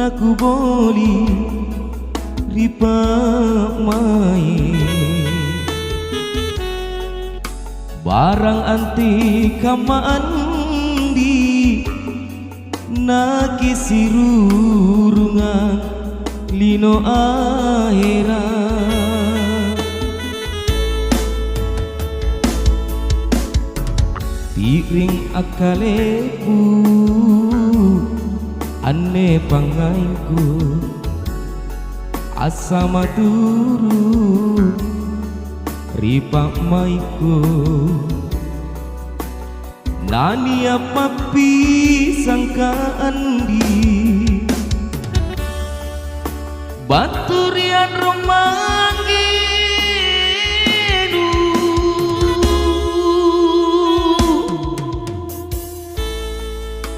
Naku boli ripa mai barang anti kamandi naki sirurunga lino ahera piring akaleku ane pangainku asa maturu ripa maiku nani apa sangka andi baturian rumah